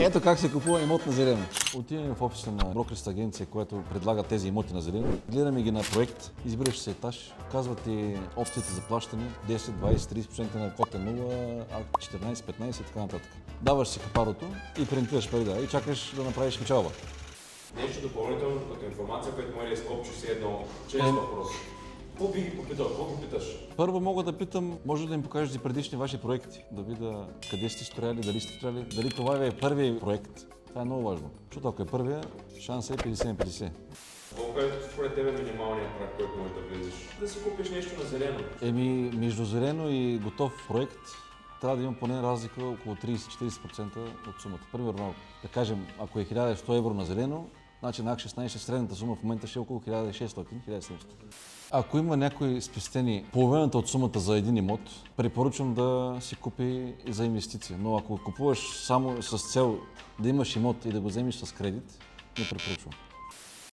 Ето как се купува имот на зелено. Отиваме в офиса на брокерска агенция, която предлага тези имоти на зелено. Гледаме ги на проект, избираш се етаж, казват ти опциите за плащане 10, 20, 30% на кота 0, 14, 15 и така нататък. Даваш си капарото и принтираш пари и чакаш да направиш печалба. Нещо допълнително като информация, което може да изкопчиш си едно често въпрос. Какво би ги попитал? Какво ги питаш? Първо мога да питам, може да им покажете предишни ваши проекти, да видя къде сте строяли, дали сте строяли, дали това е първият проект. Това е много важно, защото ако е първия, шансът е 50-50. Колко е според тебе минималният праг, който можеш да влезеш? Да си купиш нещо на зелено. Между зелено и готов проект трябва да има поне разлика около 30-40% от сумата. Примерно, да кажем, ако е 1100 евро на зелено, значи на АК-16 средната сума в момента ще е около 1600-1700. Ако има някои спестени половината от сумата за един имот, препоръчвам да си купи за инвестиция. Но ако купуваш само с цел да имаш имот и да го вземеш с кредит, не препоръчвам.